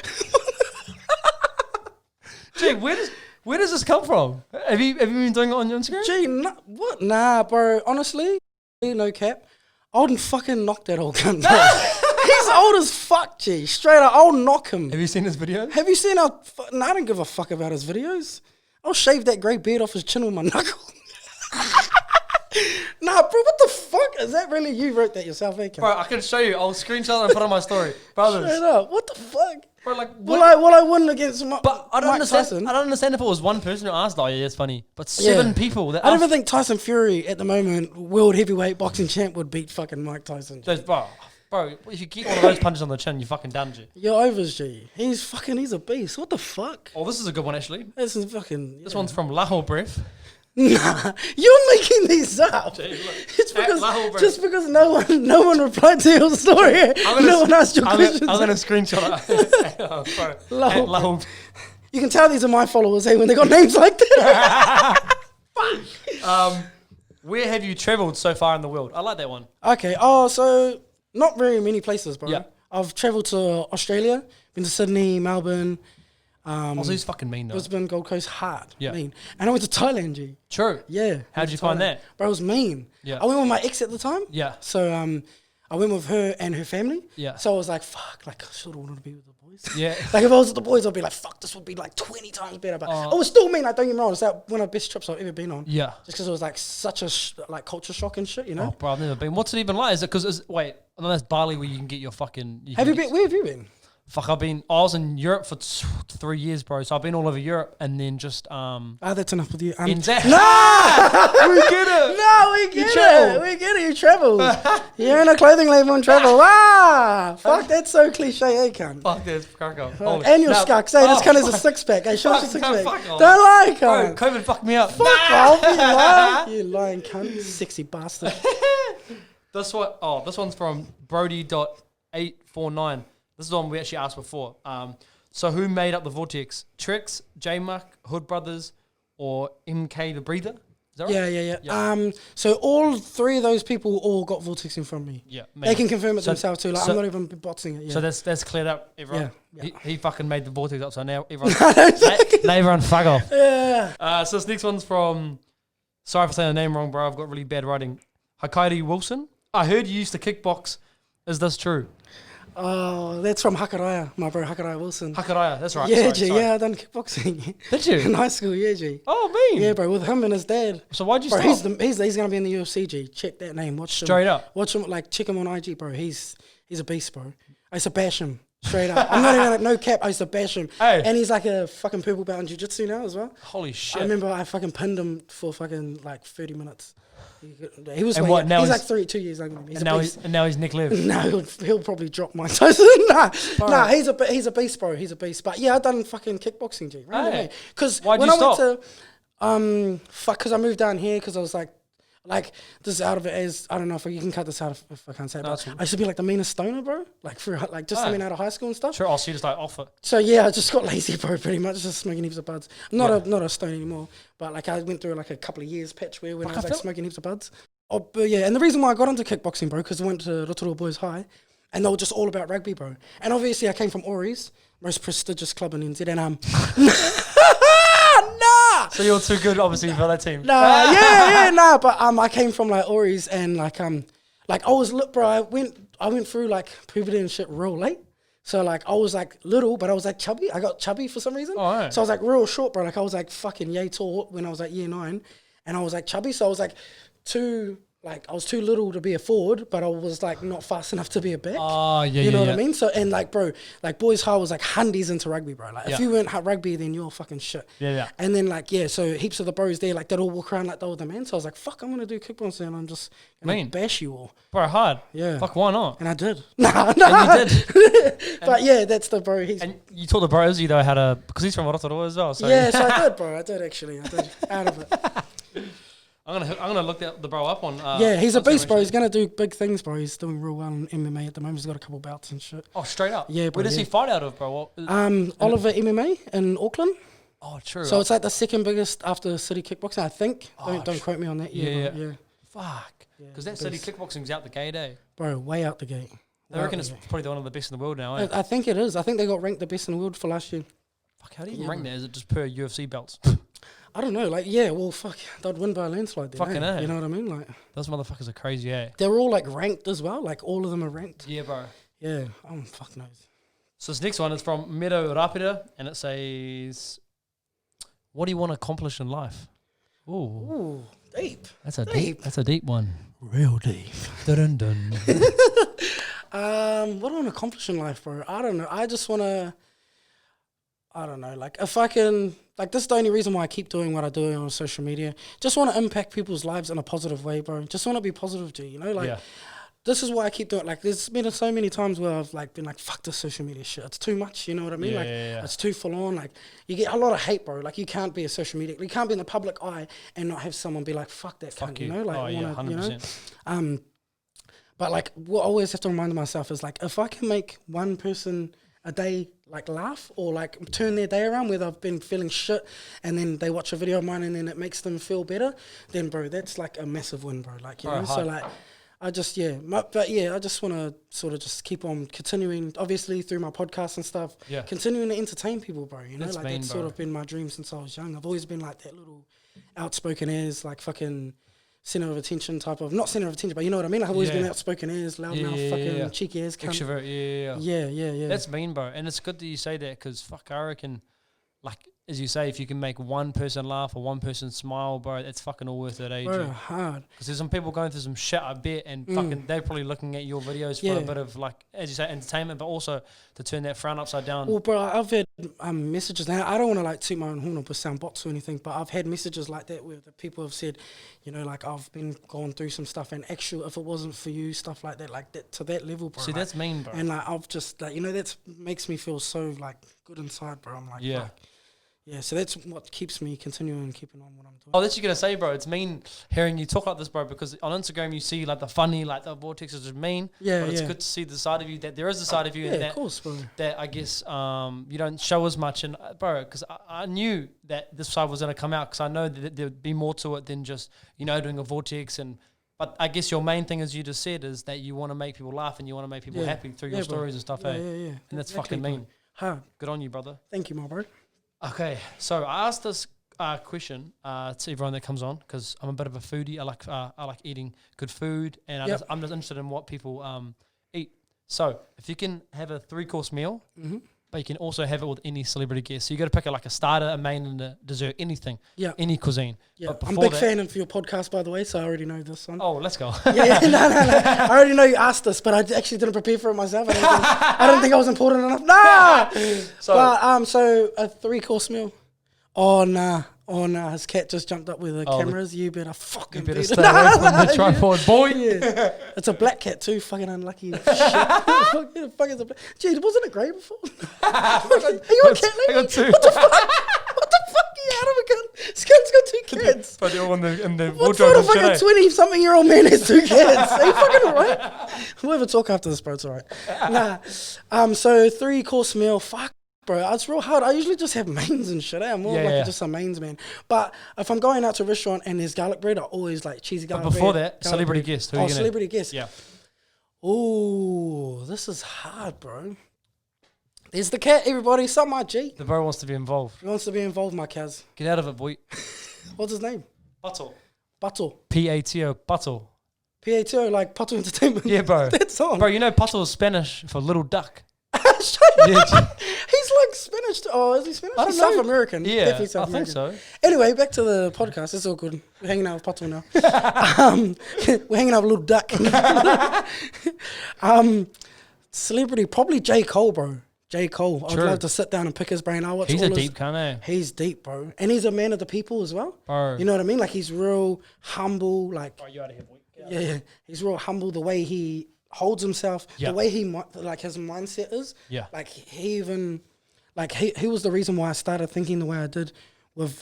Gee, where does this come from? Have you been doing it on your Instagram? Gee, what? Nah, bro. Honestly, no cap. I wouldn't fucking knock that old cunt. He's old as fuck, G. Straight up, I'll knock him. Have you seen his videos? Have you seen how... Nah, I don't give a fuck about his videos. I'll shave that grey beard off his chin with my knuckle. Nah, bro, what the fuck? Is that really you wrote that yourself, eh, cunt? Bro, I can show you. I'll screenshot and put on my story. Brothers. Straight up, what the fuck? Bro, like, Will I win against but I don't Mike understand. Tyson? I don't understand if it was one person who asked. Oh, yeah, it's funny. But 7 people. That I don't even think Tyson Fury at the moment, world heavyweight boxing champ, would beat fucking Mike Tyson. Bro, if you get one of those punches on the chin, you're fucking done, G. You're overs, G. He's a beast. What the fuck? Oh, this is a good one, actually. This is fucking... This one's from Lahore Breath. Nah, you're making these up. Gee, look. Just because no one replied to your story. No one asked your questions. I'm gonna screenshot it. Oh, bro. Lahore. You can tell these are my followers, hey, when they got names like that. Where have you travelled so far in the world? I like that one. Okay. Oh, so not very many places, bro. Yeah. I've travelled to Australia, been to Sydney, Melbourne. Also, he's fucking mean though. Brisbane, Gold Coast, hard. Yeah. Mean. And I went to Thailand, G. True. Yeah. How'd you find that? Bro, it was mean. Yeah. I went with my ex at the time. Yeah. So I went with her and her family. Yeah. So I was like, fuck, like I sort of wanted to be with the boys. Yeah. Like if I was with the boys, I'd be like, fuck, this would be like 20 times better. But it was still mean, like don't get me wrong, it's like one of the best trips I've ever been on. Yeah. Just because it was like such a like culture shock and shit, you know? Oh, bro, I've never been. What's it even like? Is it because wait, I know that's Bali where you can get your fucking. Have you been? Where have you been? Fuck, I was in Europe for 3 years, bro. So I've been all over Europe and then just that's enough with you. No, we get it. No, we get it. We get it. You travel. You're in a clothing label and travel. Wow. Fuck, that's so cliche, eh, cunt? Fuck this, crack up. And your scucks, hey, this cunt is a six pack. Hey, show us your six pack. Don't lie, cunt. Bro, COVID fucked me up. Fuck off, you lying cunt, sexy bastard. This one's from Brody.849. This is the one we actually asked before. So who made up the Vortex? Trexx, J-Muck, Hood Brothers, or MK the Breather? Is that right? Yeah. So all 3 of those people all got Vortexing from me. Yeah. They can confirm it themselves too. Like I'm not even boxing it. Yeah. So that's cleared up, everyone. Yeah. He fucking made the Vortex up, so now everyone now everyone fuck off. Yeah. So this next one's from, sorry for saying the name wrong, bro. I've got really bad writing. Hakairi Wilson. I heard you used to kickbox. Is this true? Oh, that's from Hakaraya, my bro Hakaraya Wilson. Hakaraya, that's right. Yeah, sorry. yeah, I done kickboxing. Did you? In high school, yeah, G. Oh, mean. Yeah, bro, with him and his dad. So why'd you bro, stop? He's gonna be in the UFC, G. Check that name. Watch him. Straight up. Watch him, like, check him on IG, bro. He's a beast, bro. I used to bash him. Straight up. I'm not even like, no cap, I used to bash him. Hey. And he's like a fucking purple belt in jiu-jitsu now as well. Holy shit. I remember I fucking pinned him for fucking like 30 minutes. He was and like, what, now he's like 2 years younger than me. And now he's Nick Liv. No, he'll probably drop Mike Tyson. Nah, he's a beast, bro. He's a beast. But yeah, I done fucking kickboxing, G. Right? Because when I went to, because I moved down here because I was like this is out of it as I don't know if you can cut this out if I can't say it. But I used to be like the meanest stoner, bro. Like for like just coming out of high school and stuff. Sure, so you just like off it. So yeah, I just got lazy, bro. Pretty much just smoking heaps of buds. Not a stone anymore, but like I went through like a couple of years patch where when I was like smoking heaps of buds. Oh, but yeah, and the reason why I got into kickboxing, bro, because I went to Rotorua Boys High, and they were just all about rugby, bro. And obviously I came from Ori's, most prestigious club in NZ, and nah. So you're too good, obviously, for that team. Nah, but I came from like Ori's, and like I was bro. I went through like puberty and shit real late. So like I was like little, but I was like chubby. I got chubby for some reason. Oh, right. So I was like real short, bro. Like I was like fucking yay tall when I was like year 9, and I was like chubby. So I was like I was too little to be a forward, but I was like not fast enough to be a back. Oh, yeah, you know what I mean? So and like, bro, like Boys High was like handies into rugby, bro. Like if you weren't rugby, then you're fucking shit. Yeah. And then like so heaps of the bros there, like they'd all walk around like they were the man. So I was like, fuck, I'm gonna do kickboxing and I'm just gonna bash you all. Bro, hard. Yeah. Fuck, why not? And I did. Nah. And you did. But yeah, that's the bro. And you taught the bros, you know, how to, because he's from Rotorua as well. So yeah, so I did, bro. I did actually. I did. Out of it. I'm gonna look the bro up on. Yeah, he's a beast, bro. He's gonna do big things, bro. He's doing real well in MMA at the moment. He's got a couple belts and shit. Oh, straight up. Yeah, bro. Where does he fight out of, bro? Oliver MMA in Auckland. Oh, true. So it's like the second biggest after City Kickboxing, I think. Don't quote me on that. Yeah. Fuck. Because that City Kickboxing's out the gate, eh? Bro, way out the gate. I reckon it's probably one of the best in the world now, eh? I think it is. I think they got ranked the best in the world for last year. Fuck, how do you even rank that? Is it just per UFC belts? I don't know. Like, yeah, well, fuck, they'd win by a landslide. Then, Fucking eh? A. You know what I mean? Like, Those motherfuckers are crazy, eh? they're all like ranked as well. Like, all of them are ranked. Yeah, bro. Yeah. Fuck knows. So this next one is from Meadow Rapida, and it says, "What do you want to accomplish in life?" Ooh, Ooh, deep. that's a deep one. Real deep. Dun dun. What do I want to accomplish in life, bro? I don't know. I just want to, I don't know, like if I can, like this is the only reason why I keep doing what I do on social media. Just want to impact people's lives in a positive way, bro. Just want to be positive, G, you know? Like, this is why I keep doing it. Like, there's been so many times where I've like been like, fuck this social media shit. It's too much, you know what I mean? It's too full on. Like, you get a lot of hate, bro. Like, you can't be a social media, you can't be in the public eye and not have someone be like, fuck that cunt, you know? Like, 100%. You know? But like, what I always have to remind myself is like, if I can make one person a day like laugh or like turn their day around where they've been feeling shit and then they watch a video of mine and then it makes them feel better, then bro, that's like a massive win, bro. Like, you know, so like, I just, I just want to sort of just keep on continuing, obviously through my podcast and stuff, continuing to entertain people, bro. You know, that's like that's sort of been my dream since I was young. I've always been like that little outspoken as like fucking center of attention type of, not center of attention, but you know what I mean? Like I've always been outspoken as, loud mouth, fucking cheeky as. Extrovert, Yeah. That's mean, bro. And it's good that you say that because fuck, I reckon, like, as you say, if you can make one person laugh or one person smile, bro, it's fucking all worth it, eh? Bro, hard. Because there's some people going through some shit, I bet, and fucking they're probably looking at your videos for a bit of, like, as you say, entertainment, but also to turn that frown upside down. Well, bro, I've had messages now. I don't want to, like, toot my own horn or sound bots or anything, but I've had messages like that where the people have said, you know, like, I've been going through some stuff, and actually, if it wasn't for you, stuff like that, to that level, bro. See, like, that's mean, bro. And, like, I've just, like, you know, that makes me feel so, like, good inside, bro. I'm like, fuck. Yeah, so that's what keeps me keeping on what I'm doing. Oh, that's what you're going to say, bro. It's mean hearing you talk like this, bro, because on Instagram you see, like, the funny, like, the Vortex is just mean. Yeah, but it's good to see the side of you, that there is a side of you. Yeah, and that, of course, bro. That, I guess, you don't show as much. And, bro, because I knew that this side was going to come out because I know that there'd be more to it than just, you know, doing a Vortex. But I guess your main thing, as you just said, is that you want to make people laugh and you want to make people happy through your stories and stuff, Yeah. And that's fucking mean. Hard. Good on you, brother. Thank you, my bro. Okay, so I asked this question to everyone that comes on because I'm a bit of a foodie. I like eating good food, and I'm just interested in what people eat. So if you can have a 3-course meal, but you can also have it with any celebrity guest. So you got to pick like a starter, a main, and a dessert, anything, any cuisine. Yeah, I'm a big fan of your podcast, by the way, so I already know this one. Oh, let's go. No. I already know you asked this, but I actually didn't prepare for it myself. I didn't think I was important enough. Nah. So a 3-course meal. Oh nah, his cat just jumped up with the cameras. You better fucking stay away from the tripod, boy. Yeah. It's a black cat too, fucking unlucky. Shit. Fuck is a black. Gee, wasn't it grey before? Are you a cat lady? I got 2. What the fuck? You out of a gun? This cat's got 2 kids. But they're all in the what sort of fucking 20-something-year-old man has 2 kids? Are you fucking alright? We'll have a talk after this, bro. It's alright. So 3-course meal. Fuck. Bro, it's real hard. I usually just have mains and shit. I'm more just a mains man. But if I'm going out to a restaurant and there's garlic bread, I always like cheesy garlic bread. But before that, celebrity guest. Who are you gonna? Celebrity guest. Yeah. Ooh, this is hard, bro. There's the cat, everybody. Sup, my G. The bro wants to be involved. He wants to be involved, my Cuz. Get out of it, boy. What's his name? Buttle. P-A-T-O, Buttle. P-A-T-O, like Pato Entertainment. Yeah, bro. That's on. Bro, you know Buttle is Spanish for little duck. He's like Spanish. Is he Spanish? He's South American. Yeah, definitely South American. I think so. Anyway, back to the podcast. It's all good. We're hanging out with Pato now. We're hanging out with little duck. Celebrity, probably J. Cole, bro. J. Cole. I'd love to sit down and pick his brain. He's a deep kind of. He's deep, bro. And he's a man of the people as well. Bro. You know what I mean? Like, he's real humble. Like, you out of here, boy. Yeah. He's real humble. The way he holds himself, the way he like his mindset is. Yeah. Like he even, like he was the reason why I started thinking the way I did with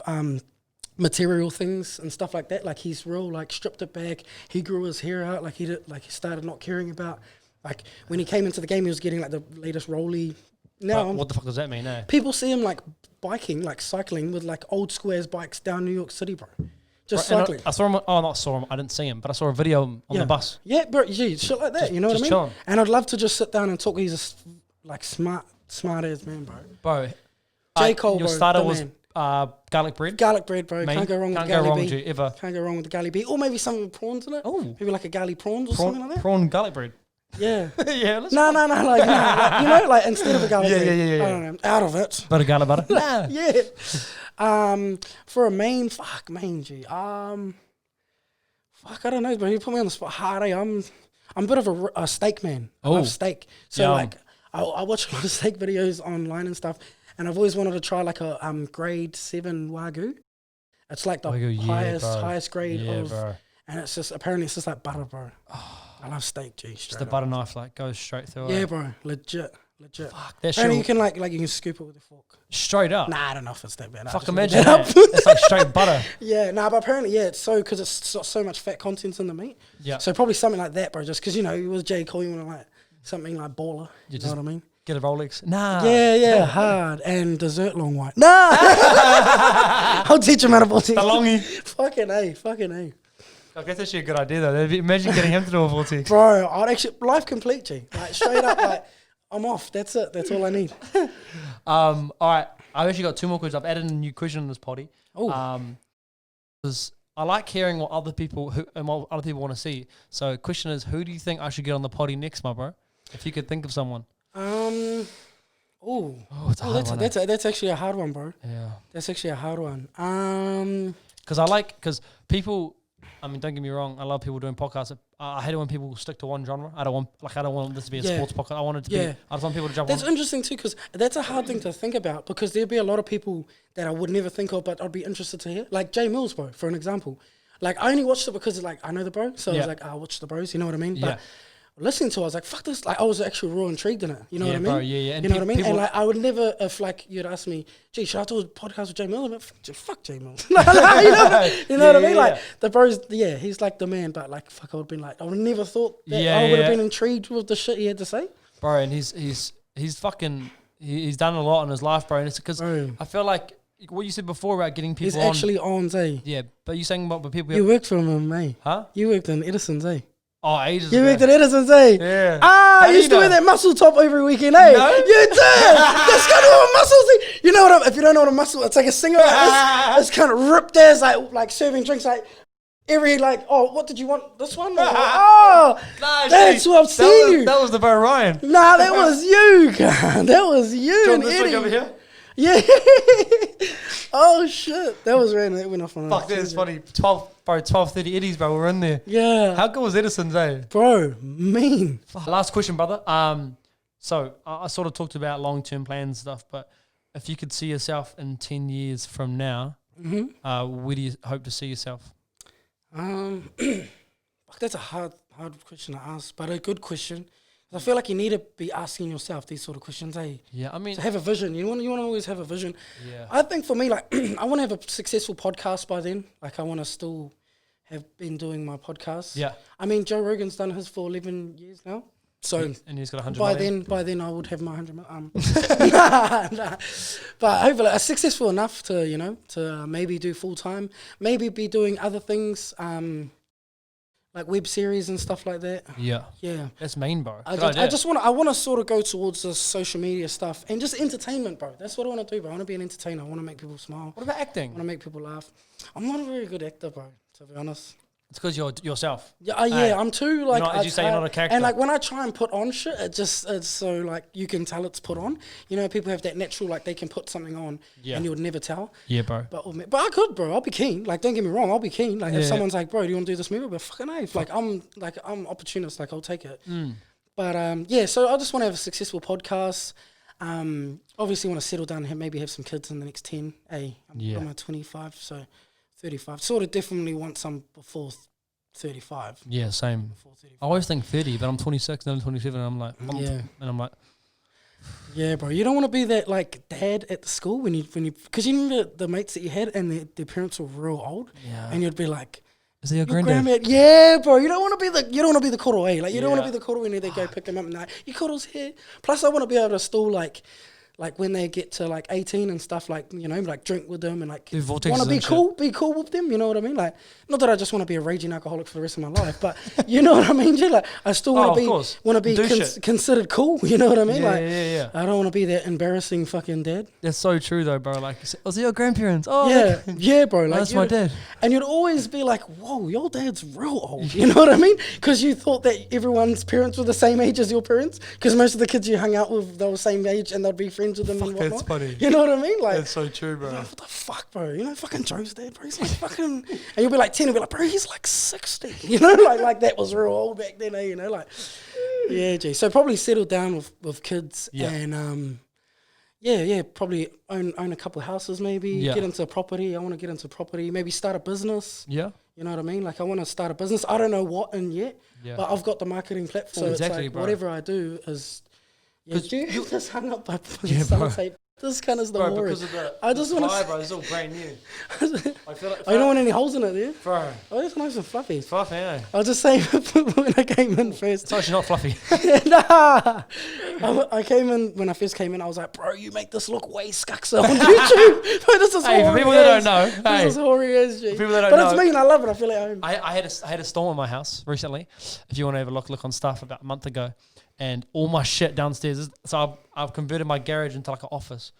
material things and stuff like that. Like he's real, like stripped it back. He grew his hair out. Like he started not caring about. Like when he came into the game, he was getting like the latest Rolly. Now, what the fuck does that mean? People see him like biking, like cycling with like old squares bikes down New York City, bro. Just cycling. I saw him. Not saw him. I didn't see him, but I saw a video on the bus. Yeah, bro. Yeah, shit like that. Just, you know what I mean? Chilling. And I'd love to just sit down and talk. He's a like smart as man, bro. Bro, J. Cole, your bro, starter the was man. garlic bread. Garlic bread, bro. Mate, Can't go wrong with can't the go Gali wrong B. with you ever. Can't go wrong with the Gali B. Or maybe something with prawns in it. Oh, Maybe like a Gali prawns or something like that. prawn garlic bread. Yeah. Yeah, let's No, like, you know, like instead of a garlic bread. Yeah. I don't know. Out of it. Bit of garlic butter. Nah. Yeah. For a main, G. I don't know, bro. You put me on the spot hard. I'm a bit of a steak man. I love steak. So Yum. like, I watch a lot of steak videos online and stuff, and I've always wanted to try like a grade 7 Wagyu. It's like the Wagyu, highest grade of, bro. and it's just apparently it's just like butter, bro. I love steak, G. Just the butter knife like goes straight through it. Yeah, bro. Legit. Fuck, that And shit you can like you can scoop it with a fork. straight up. Nah, I don't know if it's that bad. Fuck, imagine that. It's like straight butter. Yeah, nah, but apparently, yeah, it's because it's got so much fat content in the meat. Yeah. So probably something like that, bro. Just because it was J. Cole, you want to like something like baller. You know what I mean? Get a Rolex. Nah. Yeah, hard and dessert long white. Nah, I'll teach him how to Vortex. The longy. Fucking A. I guess that's actually a good idea though. Imagine getting him to do a Vortex. Bro, I'd actually life complete, G. Like straight up, like I'm off. That's it. That's all I need. All right. I've actually got 2 more questions. I've added a new question in this potty. Oh. Because I like hearing what other people want to see. So, question is, who do you think I should get on the potty next, my bro? If you could think of someone. It's a hard one, that's actually a hard one, bro. Yeah. That's actually a hard one. Because people. I mean, don't get me wrong. I love people doing podcasts. I hate it when people stick to one genre. I don't want this to be a sports podcast. I want it to be. I just want people to jump on. That's interesting too, because that's a hard thing to think about. Because there'd be a lot of people that I would never think of, but I'd be interested to hear. Like Jay Mills, bro, for an example. Like I only watched it because like I know the bro, so I was like, I'll watch the bros. You know what I mean? But listening to it, I was like, fuck this. Like I was actually real intrigued in it. You know what I mean? Bro, yeah. And you know what I mean? And like I would never, if like you'd ask me, gee, should I do a podcast with Jay Mills? I'm like, fuck Jay Mills. you know what I mean? Like the bros, he's like the man. But like, fuck, I would have been like, I would never thought that I would have been intrigued with the shit he had to say. Bro, and he's fucking, he's done a lot in his life, bro. And it's because I feel like what you said before about getting people he's actually on, eh? Yeah, but you're saying about the people. You worked for him, eh? Huh? You worked in Edison's, eh? Oh, ages You ago. worked at Edison's, eh? Yeah. I used to wear that muscle top every weekend, eh? No? You did! That's kind of what muscles is. You know what? If you don't know what a muscle, it's like a singer like this. It's kind of ripped as like serving drinks like every like. Oh, what did you want? This one? Oh, that's what I've seen you. That was the Bo Ryan. Nah, that was you, God. That was you. Do you And want this Eddie. thing over here? Yeah. Oh shit, that was random. That went off on. Fuck, that's funny. 12:30 Eddies, bro. We're in there. Yeah. How good was Edison's, eh? Bro, mean. Last question, brother. So I sort of talked about long-term plans and stuff, but if you could see yourself in 10 years from now, where do you hope to see yourself? That's a hard question to ask, but a good question. I feel like you need to be asking yourself these sort of questions, eh? Yeah, I mean, To have a vision. You want to always have a vision. Yeah. I think for me, like, I want to have a successful podcast by then. Like, I want to still have been doing my podcast. Yeah. I mean, Joe Rogan's done his for 11 years now. So and he's got 100 by million. then I would have my 100 million. Nah. But hopefully successful enough to, to maybe do full time, maybe be doing other things, like web series and stuff like that. Yeah. Yeah. That's mean, bro. I want to sort of go towards the social media stuff and just entertainment, bro. That's what I want to do, bro. I want to be an entertainer. I want to make people smile. What about I acting? want to make people laugh. I'm not a very good actor, bro, to be honest. It's because you're yourself. Yeah, I'm too like. As you say, you're not a character. And like when I try and put on shit, it's so like you can tell it's put on. You know, people have that natural like they can put something on, and you would never tell. Yeah, bro. But I could, bro. I'll be keen. Like, don't get me wrong, I'll be keen. Like, if someone's like, bro, do you want to do this movie? But fucking A. I'm opportunist. Like, I'll take it. But so I just want to have a successful podcast. Obviously want to settle down and maybe have some kids in the next 10. I'm at 25, so 35. Sort of definitely want some before 35. Yeah, same. I always think 30, but I'm 26, then I'm 27, and I'm like, and I'm like, yeah, bro. You don't want to be that like dad at the school when you because you remember the mates that you had and their parents were real old, and you'd be like, is that your Your granddad? grandma, yeah, bro. You don't want to be the cuddle, eh? Like you don't want to be the cuddle when they go pick him up and like you cuddle's here. Plus, I want to be able to still like like when they get to like 18 and stuff, like, you know, like drink with them and like Do Vortexes want to be and cool, be cool with them. You know what I mean? Like, not that I just want to be a raging alcoholic for the rest of my life, but you know what I mean? G? Like, I still want to be considered cool. You know what I mean? Yeah. I don't want to be that embarrassing fucking dad. That's so true though, bro. Like, oh, so your grandparents? Oh, yeah, yeah, bro. Like, that's my dad. And you'd always be like, whoa, your dad's real old. You know what I mean? Because you thought that everyone's parents were the same age as your parents. Because most of the kids you hung out with, they were the same age and they'd be friends with them and whatnot. That's funny. You know what I mean? Like, that's so true, bro. Like, what the fuck, bro? You know, fucking Joe's dad, bro. He's like fucking, and you'll be like 10 and be like, bro, he's like 60. You know, like that was real old back then, you know, like, yeah, G. So probably settle down with kids and, probably own a couple of houses maybe, get into property. I want to get into property, maybe start a business. Yeah. You know what I mean? Like, I want to start a business. I don't know what in yet, but I've got the marketing platform. So exactly, it's like, bro. whatever I do is... Yeah, you just hung up by bro. tape. This kind of the Bro, worry. because of the I just want to... bro, it's all brand new. I feel like... I don't want any holes in it there. Bro. Oh, it's nice and fluffy. It's fluffy, eh? I'll just say when I came in first. It's actually not fluffy. Nah. I came in, when I first came in, I was like, bro, you make this look way scuxer on YouTube. Bro, this is Hey, for people that don't know. This is hoary as G. People that don't but know. it's me and I love it. I feel at home. I had a storm in my house recently. If you want to have a look on stuff about a month ago. And all my shit downstairs. So I've converted my garage into like an office.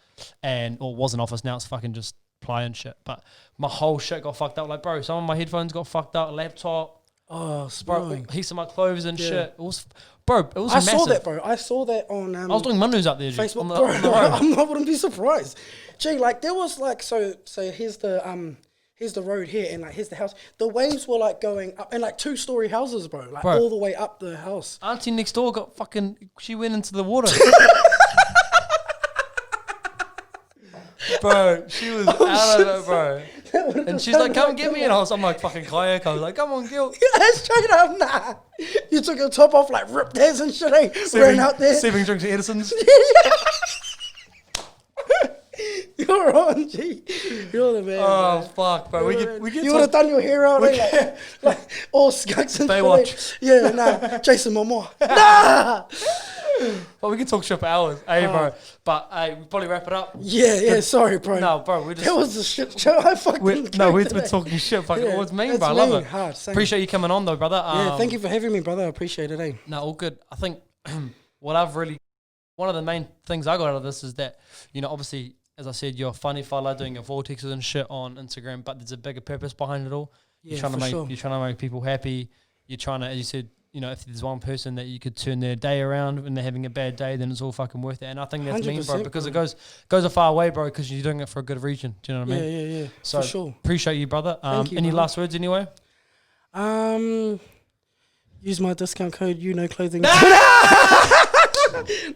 Or it was an office. Now it's fucking just ply and shit. But my whole shit got fucked up. Like, bro, some of my headphones got fucked up. Laptop. Oh, bro, heaps of my clothes and shit. It was, bro, it was massive. I saw that, bro. I saw that on... I was doing Mundos up there, Facebook. On the bro, I wouldn't be surprised. Gee, like, there was like... So here's the road here, and like here's the house. The waves were like going up, and like 2-story houses, bro. Like all the way up the house. Auntie next door got fucking... She went into the water. Bro, she was out of it, bro. And she's like, come get me. And I'm like, fucking kayak. I was like, come on, Gil. Yeah, straight up, nah. You took your top off, like ripped hairs and shit, eh? Ran out there. 7 drinks of Edison's. You're on, G. You're the man. Oh, bro. fuck, bro. You would have done your hair out, eh? Like all skunks and Baywatch. shit. Yeah, nah. Jason Momoa. Nah. Well, we can talk shit for hours, bro. But we probably wrap it up. Yeah. Sorry, bro. No, bro. We just. That was a shit show. I fucking. We're talking shit. Fucking. It's mean, bro. I love it. Hard, appreciate you coming on, though, brother. Yeah, thank you for having me, brother. I appreciate it, eh? No, all good. I think one of the main things I got out of this is that, you know, obviously, as I said, you're a funny fella doing your vortexes and shit on Instagram, but there's a bigger purpose behind it all. Yeah, You're trying to make people happy. You're trying to, as you said, you know, if there's one person that you could turn their day around when they're having a bad day, then it's all fucking worth it. And I think that's mean, bro, because it goes a far way, bro, because you're doing it for a good reason. Do you know what I mean? Yeah. So for sure. Appreciate you, brother. Thank you, any brother. last words anyway? Use my discount code, clothing. Nah,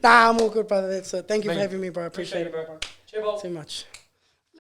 I'm all good, brother. That's it. Thank you for having me, bro. I appreciate it, bro. Cheers, Too much.